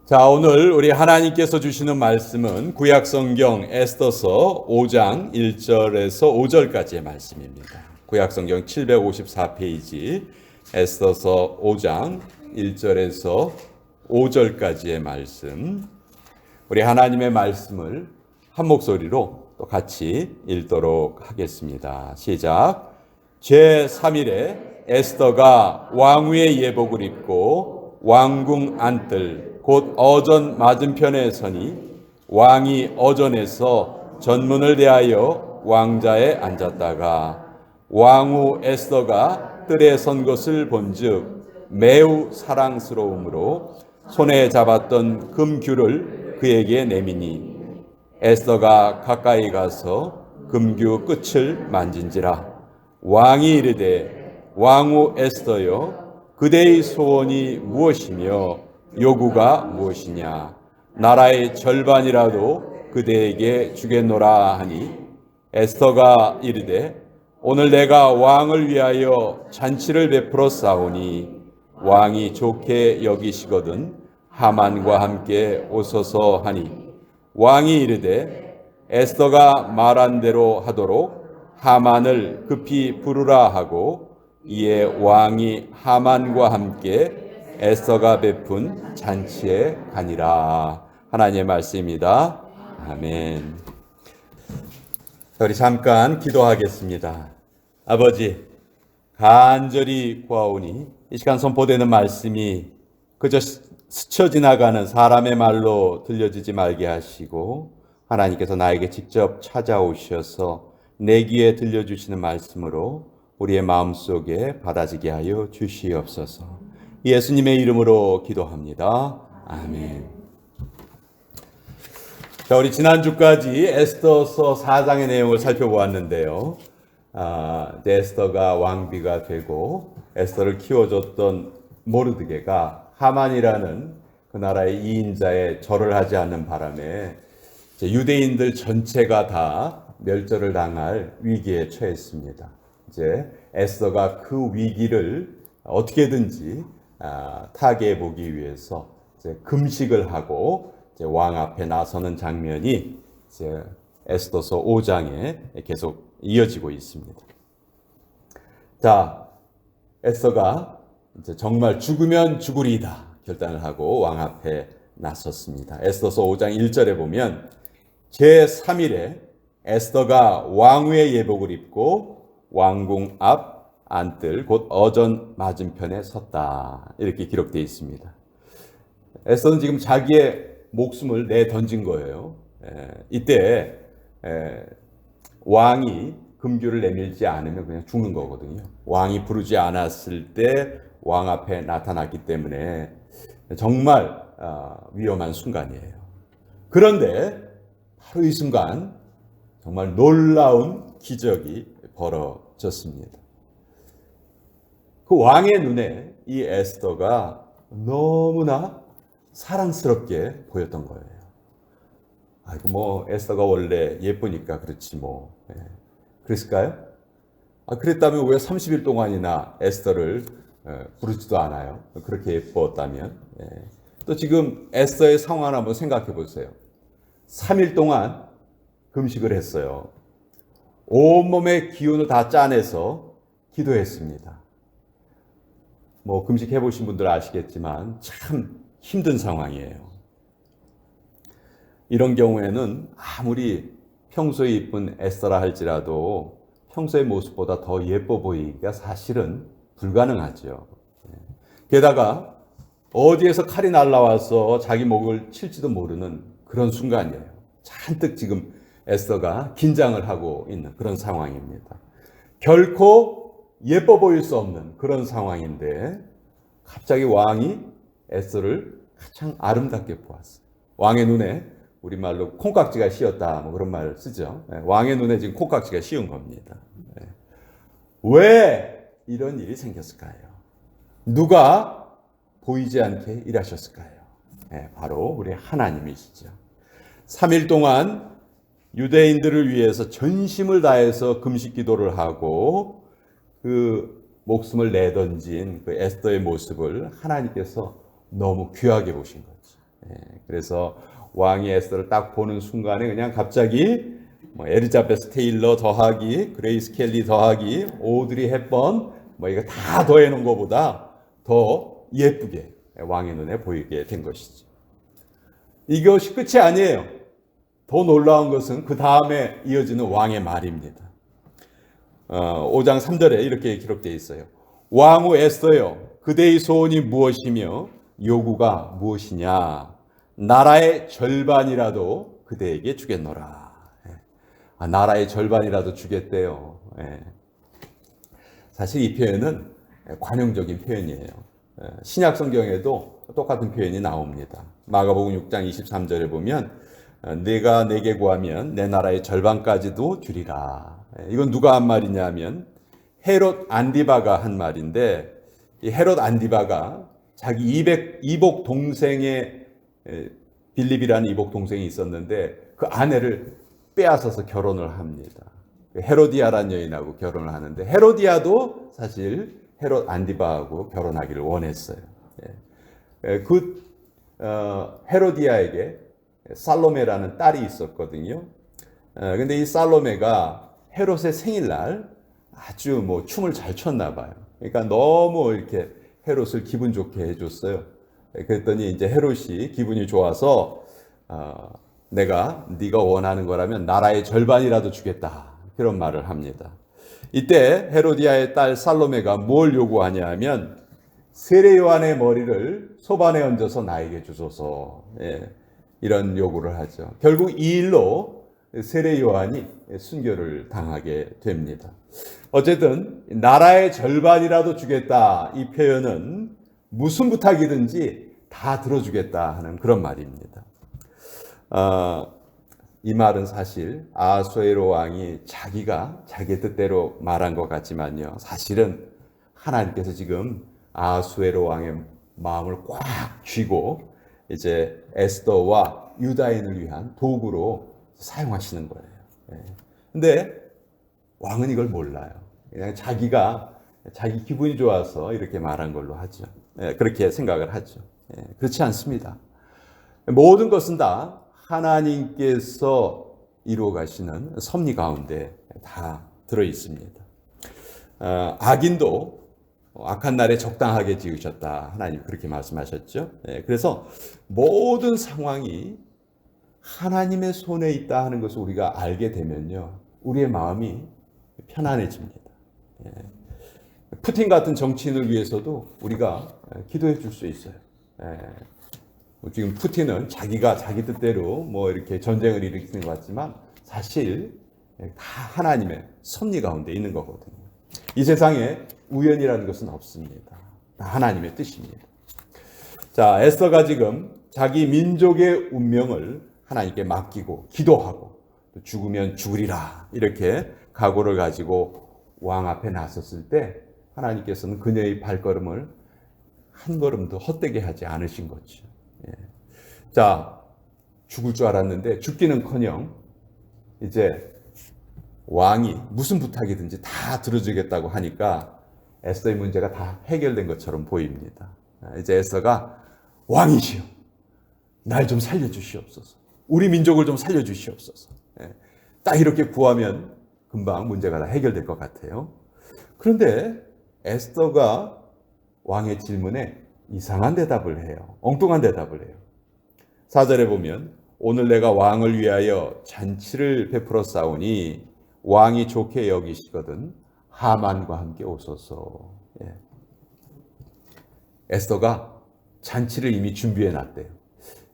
자, 오늘 우리 하나님께서 주시는 말씀은 구약성경 에스더서 5장 1절에서 5절까지의 말씀입니다. 구약성경 754페이지 에스더서 5장 1절에서 5절까지의 말씀. 우리 하나님의 말씀을 한 목소리로 또 같이 읽도록 하겠습니다. 시작. 제3일에 에스더가 왕위의 예복을 입고 왕궁 안뜰 곧 어전 맞은편에 서니 왕이 어전에서 전문을 대하여 왕자에 앉았다가 왕후 에스더가 뜰에 선 것을 본즉 매우 사랑스러움으로 손에 잡았던 금규를 그에게 내미니 에스더가 가까이 가서 금규 끝을 만진지라 왕이 이르되 왕후 에스더여 그대의 소원이 무엇이며 요구가 무엇이냐 나라의 절반이라도 그대에게 주겠노라 하니 에스더가 이르되 오늘 내가 왕을 위하여 잔치를 베풀어 싸우니 왕이 좋게 여기시거든 하만과 함께 오소서 하니 왕이 이르되 에스더가 말한 대로 하도록 하만을 급히 부르라 하고 이에 왕이 하만과 함께 에스더가 베푼 잔치에 가니라. 하나님의 말씀입니다. 아멘. 우리 잠깐 기도하겠습니다. 아버지, 간절히 구하오니 이 시간 선포되는 말씀이 그저 스쳐 지나가는 사람의 말로 들려지지 말게 하시고 하나님께서 나에게 직접 찾아오셔서 내 귀에 들려주시는 말씀으로 우리의 마음속에 받아지게 하여 주시옵소서. 예수님의 이름으로 기도합니다. 아멘. 자, 우리 지난주까지 에스더서 4장의 내용을 살펴보았는데요. 에스더가 왕비가 되고 에스더를 키워줬던 모르드게가 하만이라는 그 나라의 이인자에 절을 하지 않는 바람에 유대인들 전체가 다 멸절을 당할 위기에 처했습니다. 이제 에스더가 그 위기를 어떻게든지 타개해 보기 위해서 이제 금식을 하고 이제 왕 앞에 나서는 장면이 이제 에스더서 5장에 계속 이어지고 있습니다. 자, 에스더가 이제 정말 죽으면 죽으리이다 결단을 하고 왕 앞에 나섰습니다. 에스더서 5장 1절에 보면 제3일에 에스더가 왕후의 예복을 입고 왕궁 앞 안뜰 곧 어전 맞은편에 섰다 이렇게 기록되어 있습니다. 에스더는 지금 자기의 목숨을 내던진 거예요. 이때 왕이 금규를 내밀지 않으면 그냥 죽는 거거든요. 왕이 부르지 않았을 때 왕 앞에 나타났기 때문에 정말 위험한 순간이에요. 그런데 바로 이 순간 정말 놀라운 기적이 벌어졌습니다. 그 왕의 눈에 이 에스더가 너무나 사랑스럽게 보였던 거예요. 아이고 에스더가 원래 예쁘니까 그렇지 그랬을까요? 그랬다면 왜 30일 동안이나 에스더를 부르지도 않아요? 그렇게 예뻤다면. 또 지금 에스더의 상황을 한번 생각해 보세요. 3일 동안 금식을 했어요. 온몸의 기운을 다 짜내서 기도했습니다. 금식해 보신 분들 아시겠지만 참 힘든 상황이에요. 이런 경우에는 아무리 평소에 이쁜 에스더라 할지라도 평소의 모습보다 더 예뻐 보이기가 사실은 불가능하죠. 게다가 어디에서 칼이 날라와서 자기 목을 칠지도 모르는 그런 순간이에요. 잔뜩 지금 에스더가 긴장을 하고 있는 그런 상황입니다. 결코 예뻐 보일 수 없는 그런 상황인데 갑자기 왕이 에스더를 가장 아름답게 보았어요. 왕의 눈에 우리말로 콩깍지가 씌었다 그런 말을 쓰죠. 왕의 눈에 지금 콩깍지가 씌운 겁니다. 왜 이런 일이 생겼을까요? 누가 보이지 않게 일하셨을까요? 바로 우리 하나님이시죠. 3일 동안 유대인들을 위해서 전심을 다해서 금식 기도를 하고 그 목숨을 내던진 그 에스더의 모습을 하나님께서 너무 귀하게 보신 거죠. 그래서 왕이 에스더를 딱 보는 순간에 그냥 갑자기 뭐 엘리자베스 테일러 더하기 그레이스 켈리 더하기 오드리 헵번 뭐 이거 다 더해 놓은 것보다 더 예쁘게 왕의 눈에 보이게 된 것이죠. 이것이 끝이 아니에요. 더 놀라운 것은 그 다음에 이어지는 왕의 말입니다. 5장 3절에 이렇게 기록되어 있어요. 왕후 에스더여, 그대의 소원이 무엇이며 요구가 무엇이냐? 나라의 절반이라도 그대에게 주겠노라. 나라의 절반이라도 주겠대요. 사실 이 표현은 관용적인 표현이에요. 신약 성경에도 똑같은 표현이 나옵니다. 마가복음 6장 23절에 보면 내가 내게 구하면 내 나라의 절반까지도 주리라. 이건 누가 한 말이냐 하면 헤롯 안디바가 한 말인데, 이 헤롯 안디바가 자기 이복 동생의 빌립이라는 이복 동생이 있었는데 그 아내를 빼앗아서 결혼을 합니다. 헤로디아라는 여인하고 결혼을 하는데 헤로디아도 사실 헤롯 안디바하고 결혼하기를 원했어요. 그 헤로디아에게 살로메라는 딸이 있었거든요. 근데 이 살로메가 헤롯의 생일날 아주 뭐 춤을 잘 췄나 봐요. 그러니까 너무 이렇게 헤롯을 기분 좋게 해줬어요. 그랬더니 이제 헤롯이 기분이 좋아서 내가 네가 원하는 거라면 나라의 절반이라도 주겠다, 그런 말을 합니다. 이때 헤로디아의 딸 살로메가 뭘 요구하냐 하면 세례 요한의 머리를 소반에 얹어서 나에게 주소서, 이런 요구를 하죠. 결국 이 일로 세례 요한이 순교를 당하게 됩니다. 어쨌든 나라의 절반이라도 주겠다, 이 표현은 무슨 부탁이든지 다 들어주겠다 하는 그런 말입니다. 이 말은 사실 아하수에로 왕이 자기가 자기 뜻대로 말한 것 같지만요, 사실은 하나님께서 지금 아하수에로 왕의 마음을 꽉 쥐고 이제 에스더와 유다인을 위한 도구로 사용하시는 거예요. 근데 왕은 이걸 몰라요. 그냥 자기가 자기 기분이 좋아서 이렇게 말한 걸로 하죠. 그렇게 생각을 하죠. 그렇지 않습니다. 모든 것은 다 하나님께서 이루어 가시는 섭리 가운데 다 들어 있습니다. 악인도 악한 날에 적당하게 지으셨다, 하나님 그렇게 말씀하셨죠. 그래서 모든 상황이 하나님의 손에 있다 하는 것을 우리가 알게 되면요, 우리의 마음이 편안해집니다. 푸틴 같은 정치인을 위해서도 우리가 기도해 줄 수 있어요. 지금 푸틴은 자기가 자기 뜻대로 뭐 이렇게 전쟁을 일으키는 것 같지만 사실 다 하나님의 섭리 가운데 있는 거거든요. 이 세상에 우연이라는 것은 없습니다. 다 하나님의 뜻입니다. 자, 에스더가 지금 자기 민족의 운명을 하나님께 맡기고 기도하고 또 죽으면 죽으리라 이렇게 각오를 가지고 왕 앞에 나섰을 때 하나님께서는 그녀의 발걸음을 한 걸음도 헛되게 하지 않으신 거죠. 자, 죽을 줄 알았는데 죽기는커녕 이제 왕이 무슨 부탁이든지 다 들어주겠다고 하니까 에스더의 문제가 다 해결된 것처럼 보입니다. 이제 에스더가 왕이시여, 날 좀 살려주시옵소서, 우리 민족을 좀 살려주시옵소서, 딱 이렇게 구하면 금방 문제가 다 해결될 것 같아요. 그런데 에스더가 왕의 질문에 이상한 대답을 해요. 엉뚱한 대답을 해요. 4절에 보면 오늘 내가 왕을 위하여 잔치를 베풀어 싸우니 왕이 좋게 여기시거든 하만과 함께 오소서. 에스더가 잔치를 이미 준비해 놨대요.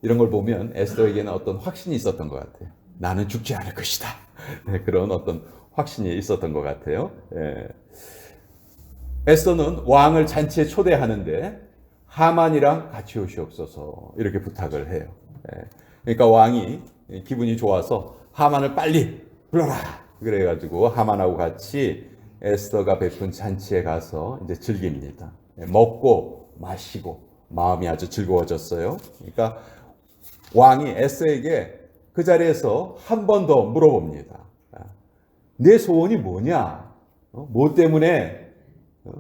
이런 걸 보면 에스더에게는 어떤 확신이 있었던 것 같아요. 나는 죽지 않을 것이다. 그런 어떤 확신이 있었던 것 같아요. 에스더는 왕을 잔치에 초대하는데 하만이랑 같이 오시옵소서 이렇게 부탁을 해요. 그러니까 왕이 기분이 좋아서 하만을 빨리 불러라 그래가지고 하만하고 같이 에스더가 베푼 잔치에 가서 이제 즐깁니다. 먹고 마시고 마음이 아주 즐거워졌어요. 그러니까 왕이 에스더에게 그 자리에서 한 번 더 물어봅니다. 내 소원이 뭐냐? 뭐 때문에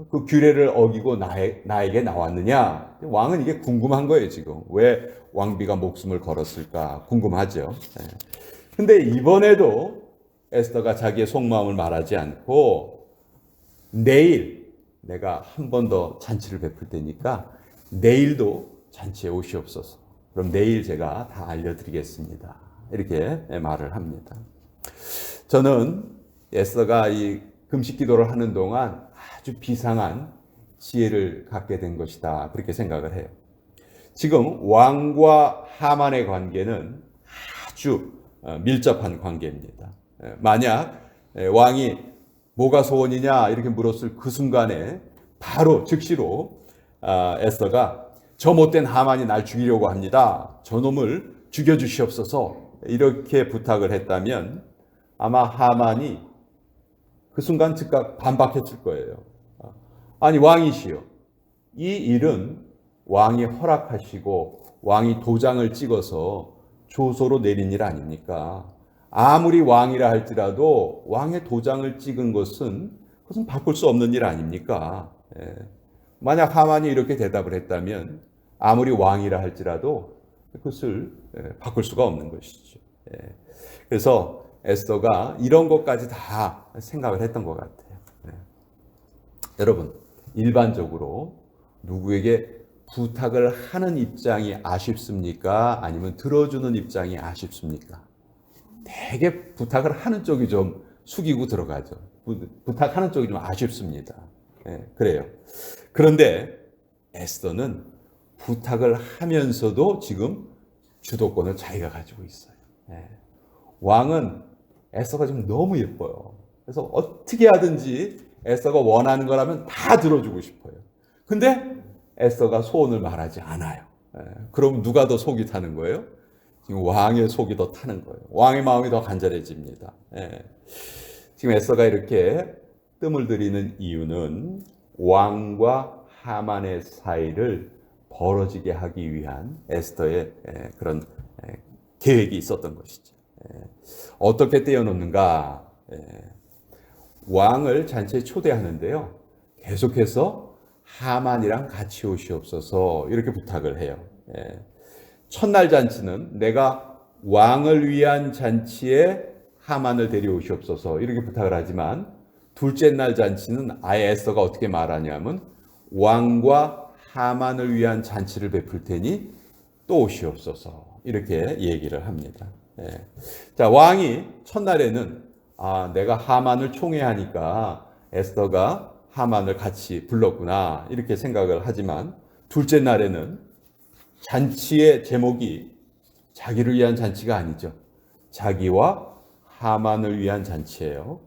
그 규례를 어기고 나에게 나왔느냐? 왕은 이게 궁금한 거예요, 지금. 왜 왕비가 목숨을 걸었을까? 궁금하죠. 근데 이번에도 에스더가 자기의 속마음을 말하지 않고 내일 내가 한 번 더 잔치를 베풀 테니까 내일도 잔치에 오시옵소서. 그럼 내일 제가 다 알려드리겠습니다. 이렇게 말을 합니다. 저는 에스더가 이 금식 기도를 하는 동안 아주 비상한 지혜를 갖게 된 것이다. 그렇게 생각을 해요. 지금 왕과 하만의 관계는 아주 밀접한 관계입니다. 만약 왕이 뭐가 소원이냐 이렇게 물었을 그 순간에 바로 즉시로 에스더가 저 못된 하만이 날 죽이려고 합니다. 저놈을 죽여주시옵소서 이렇게 부탁을 했다면 아마 하만이 그 순간 즉각 반박했을 거예요. 아니 왕이시여, 이 일은 왕이 허락하시고 왕이 도장을 찍어서 조서로 내린 일 아닙니까? 아무리 왕이라 할지라도 왕의 도장을 찍은 것은 그것은 바꿀 수 없는 일 아닙니까? 만약 하만이 이렇게 대답을 했다면 아무리 왕이라 할지라도 그것을 바꿀 수가 없는 것이죠. 그래서 에스더가 이런 것까지 다 생각을 했던 것 같아요. 여러분, 일반적으로 누구에게 부탁을 하는 입장이 아쉽습니까? 아니면 들어주는 입장이 아쉽습니까? 되게 부탁을 하는 쪽이 좀 숙이고 들어가죠. 부탁하는 쪽이 좀 아쉽습니다. 그래요. 그런데 에스더는 부탁을 하면서도 지금 주도권을 자기가 가지고 있어요. 왕은 에스더가 지금 너무 예뻐요. 그래서 어떻게 하든지 에스더가 원하는 거라면 다 들어주고 싶어요. 근데 에스더가 소원을 말하지 않아요. 그럼 누가 더 속이 타는 거예요? 지금 왕의 속이 더 타는 거예요. 왕의 마음이 더 간절해집니다. 지금 에스더가 이렇게 뜸을 들이는 이유는 왕과 하만의 사이를 벌어지게 하기 위한 에스더의 그런 계획이 있었던 것이죠. 어떻게 떼어놓는가? 왕을 잔치에 초대하는데요. 계속해서 하만이랑 같이 오시옵소서 이렇게 부탁을 해요. 첫날 잔치는 내가 왕을 위한 잔치에 하만을 데려오시옵소서 이렇게 부탁을 하지만 둘째 날 잔치는 아예 에스더가 어떻게 말하냐면 왕과 하만을 위한 잔치를 베풀 테니 또 오시옵소서 이렇게 얘기를 합니다. 자, 왕이 첫날에는 내가 하만을 총애하니까 에스더가 하만을 같이 불렀구나 이렇게 생각을 하지만 둘째 날에는 잔치의 제목이 자기를 위한 잔치가 아니죠. 자기와 하만을 위한 잔치예요.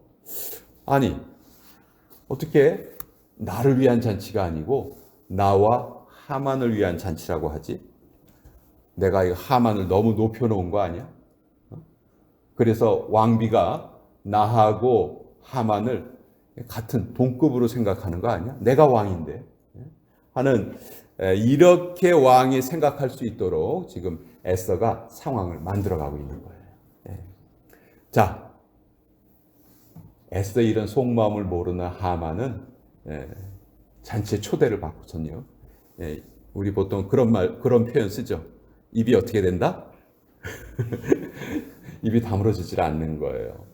아니, 어떻게 나를 위한 잔치가 아니고 나와 하만을 위한 잔치라고 하지? 내가 이 하만을 너무 높여놓은 거 아니야? 그래서 왕비가 나하고 하만을 같은 동급으로 생각하는 거 아니야? 내가 왕인데 하는 이렇게 왕이 생각할 수 있도록 지금 에스더가 상황을 만들어가고 있는 거예요. 자, 에스더의 이런 속마음을 모르는 하만은 잔치에 초대를 받고선요. 우리 보통 그런 표현 쓰죠. 입이 어떻게 된다? 입이 다물어지질 않는 거예요.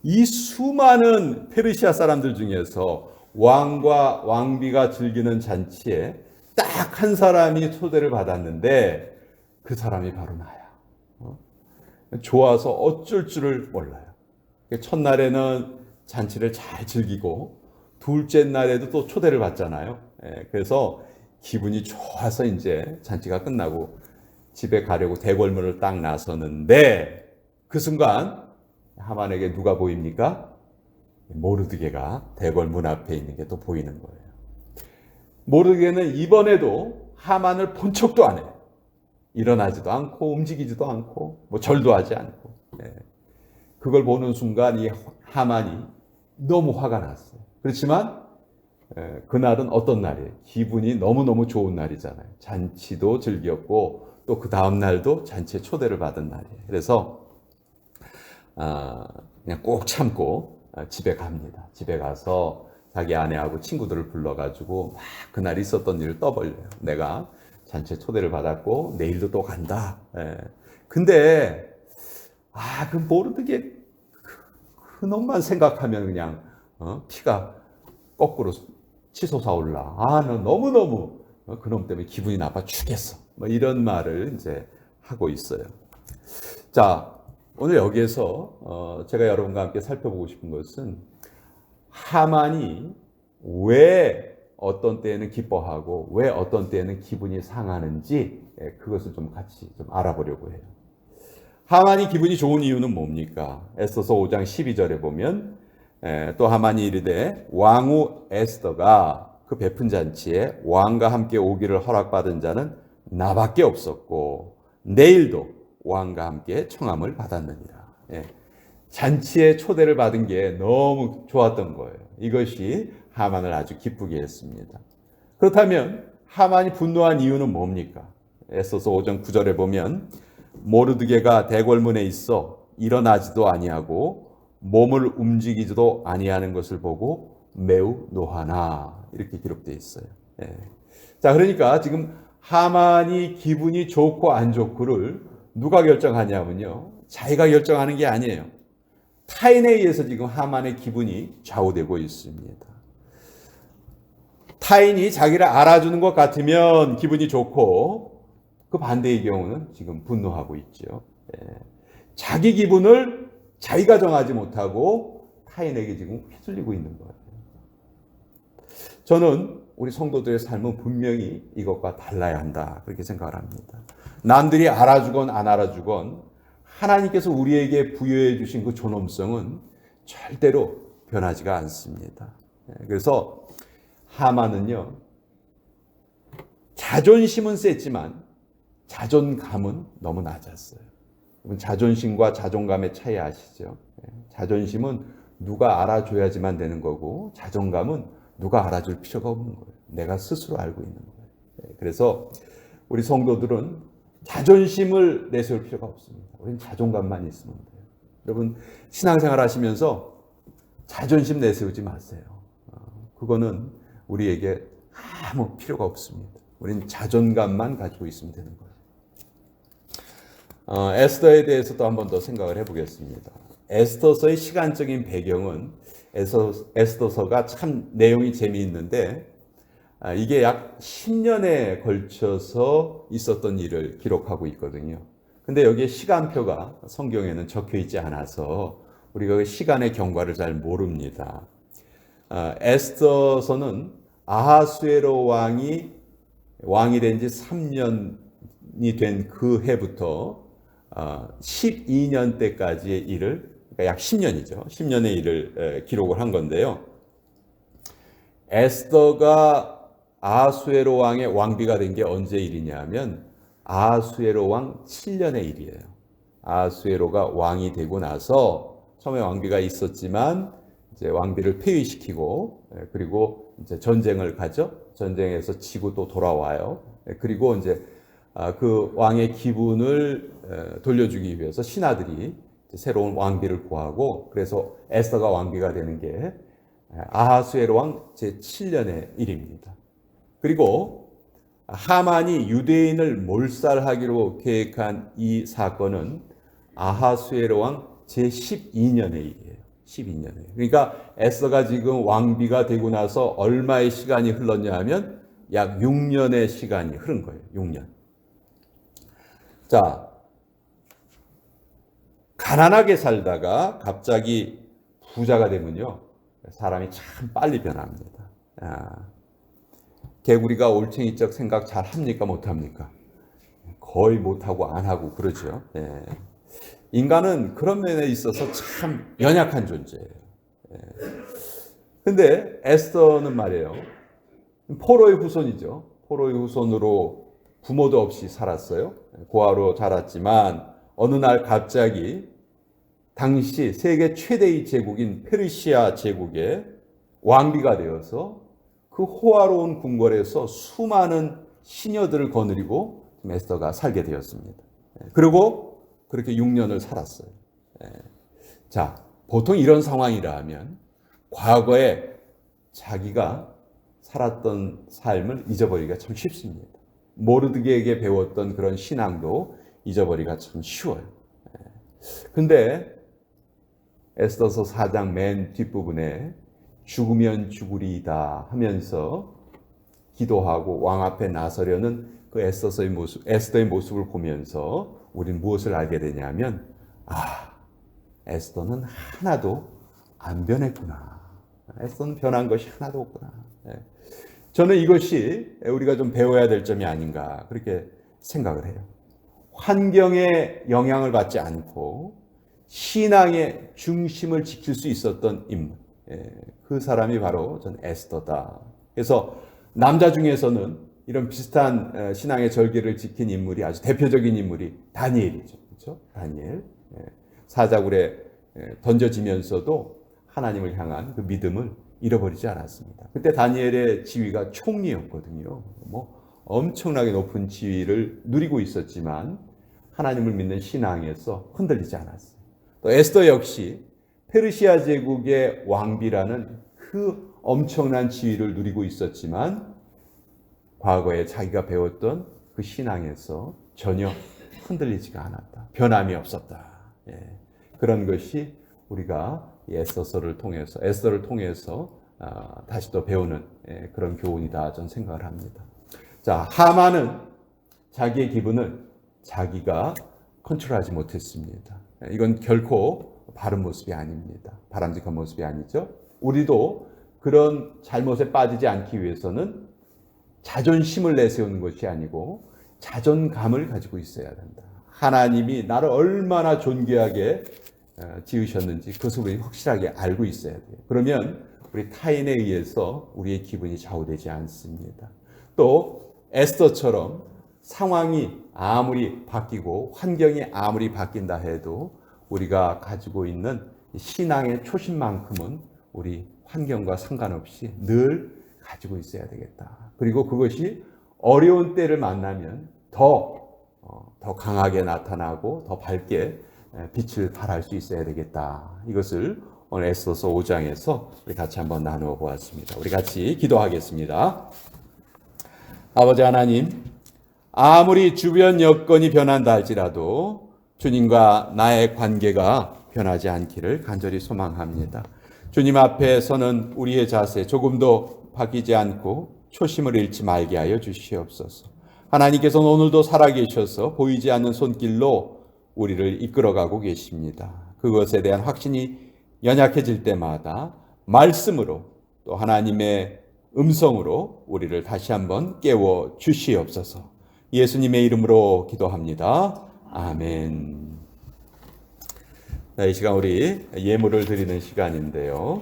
이 수많은 페르시아 사람들 중에서 왕과 왕비가 즐기는 잔치에 딱 한 사람이 초대를 받았는데 그 사람이 바로 나야. 좋아서 어쩔 줄을 몰라요. 첫날에는 잔치를 잘 즐기고 둘째 날에도 또 초대를 받잖아요. 그래서 기분이 좋아서 이제 잔치가 끝나고 집에 가려고 대궐문을 딱 나서는데 그 순간 하만에게 누가 보입니까? 모르드게가 대궐문 앞에 있는 게 또 보이는 거예요. 모르드게는 이번에도 하만을 본 척도 안 해요. 일어나지도 않고 움직이지도 않고 뭐 절도 하지 않고. 그걸 보는 순간 이 하만이 너무 화가 났어요. 그렇지만 그날은 어떤 날이에요? 기분이 너무너무 좋은 날이잖아요. 잔치도 즐겼고 또 그 다음 날도 잔치에 초대를 받은 날이에요. 그래서 그냥 꼭 참고 집에 갑니다. 집에 가서 자기 아내하고 친구들을 불러가지고 막 그날 있었던 일을 떠벌려요. 내가 잔치에 초대를 받았고 내일도 또 간다. 예. 근데 그 모르드게 그 놈만 생각하면 그냥 피가 거꾸로 치솟아 올라. 너 너무너무 그놈 때문에 기분이 나빠 죽겠어. 뭐 이런 말을 이제 하고 있어요. 자, 오늘 여기에서 제가 여러분과 함께 살펴보고 싶은 것은 하만이 왜 어떤 때에는 기뻐하고 왜 어떤 때에는 기분이 상하는지 그것을 좀 같이 좀 알아보려고 해요. 하만이 기분이 좋은 이유는 뭡니까? 에스더서 5장 12절에 보면 또 하만이 이르되 왕후 에스더가 그 베푼 잔치에 왕과 함께 오기를 허락받은 자는 나밖에 없었고 내일도 왕과 함께 청함을 받았느니라. 잔치에 초대를 받은 게 너무 좋았던 거예요. 이것이 하만을 아주 기쁘게 했습니다. 그렇다면 하만이 분노한 이유는 뭡니까? 에스더서 5장 9절에 보면 모르드게가 대궐문에 있어 일어나지도 아니하고 몸을 움직이지도 아니하는 것을 보고 매우 노하나 이렇게 기록되어 있어요. 자, 그러니까 지금 하만이 기분이 좋고 안 좋고를 누가 결정하냐면요, 자기가 결정하는 게 아니에요. 타인에 의해서 지금 하만의 기분이 좌우되고 있습니다. 타인이 자기를 알아주는 것 같으면 기분이 좋고 그 반대의 경우는 지금 분노하고 있죠. 자기 기분을 자기가 정하지 못하고 타인에게 지금 휘둘리고 있는 거예요. 저는 우리 성도들의 삶은 분명히 이것과 달라야 한다 그렇게 생각을 합니다. 남들이 알아주건 안 알아주건 하나님께서 우리에게 부여해 주신 그 존엄성은 절대로 변하지가 않습니다. 그래서 하만은요, 자존심은 셌지만 자존감은 너무 낮았어요. 자존심과 자존감의 차이 아시죠? 자존심은 누가 알아줘야지만 되는 거고 자존감은 누가 알아줄 필요가 없는 거예요. 내가 스스로 알고 있는 거예요. 그래서 우리 성도들은 자존심을 내세울 필요가 없습니다. 우리는 자존감만 있으면 돼요. 여러분 신앙생활 하시면서 자존심 내세우지 마세요. 그거는 우리에게 아무 필요가 없습니다. 우리는 자존감만 가지고 있으면 되는 거예요. 에스더에 대해서도 한 번 더 생각을 해보겠습니다. 에스더서의 시간적인 배경은 에스더서가 참 내용이 재미있는데 이게 약 10년에 걸쳐서 있었던 일을 기록하고 있거든요. 근데 여기에 시간표가 성경에는 적혀 있지 않아서 우리가 그 시간의 경과를 잘 모릅니다. 에스더서는 아하수에로 왕이 된 지 3년이 된 그 해부터 12년 때까지의 일을, 그러니까 약 10년이죠. 10년의 일을 기록을 한 건데요. 에스더가 아하수에로 왕의 왕비가 된 게 언제 일이냐면 아하수에로 왕 7년의 일이에요. 아하수에로가 왕이 되고 나서 처음에 왕비가 있었지만 이제 왕비를 폐위시키고 그리고 이제 전쟁을 가죠. 전쟁에서 지고 또 돌아와요. 그리고 이제 그 왕의 기분을 돌려주기 위해서 신하들이 새로운 왕비를 구하고 그래서 에스더가 왕비가 되는 게 아하수에로 왕 제7년의 일입니다. 그리고 하만이 유대인을 몰살하기로 계획한 이 사건은 아하수에로 왕 제12년의 일이에요. 12년에. 그러니까 에스더가 지금 왕비가 되고 나서 얼마의 시간이 흘렀냐 하면 약 6년의 시간이 흐른 거예요. 6년. 자, 가난하게 살다가 갑자기 부자가 되면요, 사람이 참 빨리 변합니다. 개구리가 올챙이적 생각 잘 합니까? 못합니까? 거의 못하고 안 하고 그러죠. 인간은 그런 면에 있어서 참 연약한 존재예요. 근데 에스더는 말이에요, 포로의 후손이죠. 포로의 후손으로 부모도 없이 살았어요. 고아로 자랐지만 어느 날 갑자기 당시 세계 최대의 제국인 페르시아 제국의 왕비가 되어서 그 호화로운 궁궐에서 수많은 시녀들을 거느리고 에스더가 살게 되었습니다. 그리고 그렇게 6년을 살았어요. 자, 보통 이런 상황이라면 과거에 자기가 살았던 삶을 잊어버리기가 참 쉽습니다. 모르드게에게 배웠던 그런 신앙도 잊어버리기가 참 쉬워요. 근데 에스더서 4장 맨 뒷부분에 죽으면 죽으리이다 하면서 기도하고 왕 앞에 나서려는 그 에스더의 모습을 보면서 우리는 무엇을 알게 되냐면, 에스더는 하나도 안 변했구나. 에스더는 변한 것이 하나도 없구나. 저는 이것이 우리가 좀 배워야 될 점이 아닌가 그렇게 생각을 해요. 환경에 영향을 받지 않고 신앙의 중심을 지킬 수 있었던 인물, 그 사람이 바로 전 에스더다. 그래서 남자 중에서는 이런 비슷한 신앙의 절개를 지킨 인물이, 아주 대표적인 인물이 다니엘이죠. 그렇죠? 다니엘. 사자굴에 던져지면서도 하나님을 향한 그 믿음을 잃어버리지 않았습니다. 그때 다니엘의 지위가 총리였거든요. 엄청나게 높은 지위를 누리고 있었지만 하나님을 믿는 신앙에서 흔들리지 않았어요. 또 에스더 역시 페르시아 제국의 왕비라는 그 엄청난 지위를 누리고 있었지만 과거에 자기가 배웠던 그 신앙에서 전혀 흔들리지가 않았다. 변함이 없었다. 그런 것이 우리가 에스더를 통해서 다시 또 배우는 그런 교훈이다 저는 생각을 합니다. 자, 하만은 자기의 기분을 자기가 컨트롤하지 못했습니다. 이건 결코 바른 모습이 아닙니다. 바람직한 모습이 아니죠. 우리도 그런 잘못에 빠지지 않기 위해서는 자존심을 내세우는 것이 아니고 자존감을 가지고 있어야 된다. 하나님이 나를 얼마나 존귀하게 지으셨는지 그것을 우리 확실하게 알고 있어야 돼요. 그러면 우리 타인에 의해서 우리의 기분이 좌우되지 않습니다. 또 에스더처럼 상황이 아무리 바뀌고 환경이 아무리 바뀐다 해도 우리가 가지고 있는 신앙의 초심만큼은 우리 환경과 상관없이 늘 가지고 있어야 되겠다. 그리고 그것이 어려운 때를 만나면 더 강하게 나타나고 더 밝게 빛을 발할 수 있어야 되겠다. 이것을 오늘 에스더서 5장에서 우리 같이 한번 나누어 보았습니다. 우리 같이 기도하겠습니다. 아버지 하나님, 아무리 주변 여건이 변한다 할지라도 주님과 나의 관계가 변하지 않기를 간절히 소망합니다. 주님 앞에 서는 우리의 자세 조금도 바뀌지 않고 초심을 잃지 말게 하여 주시옵소서. 하나님께서는 오늘도 살아계셔서 보이지 않는 손길로 우리를 이끌어가고 계십니다. 그것에 대한 확신이 연약해질 때마다 말씀으로 또 하나님의 음성으로 우리를 다시 한번 깨워 주시옵소서. 예수님의 이름으로 기도합니다. 아멘. 이 시간 우리 예물을 드리는 시간인데요.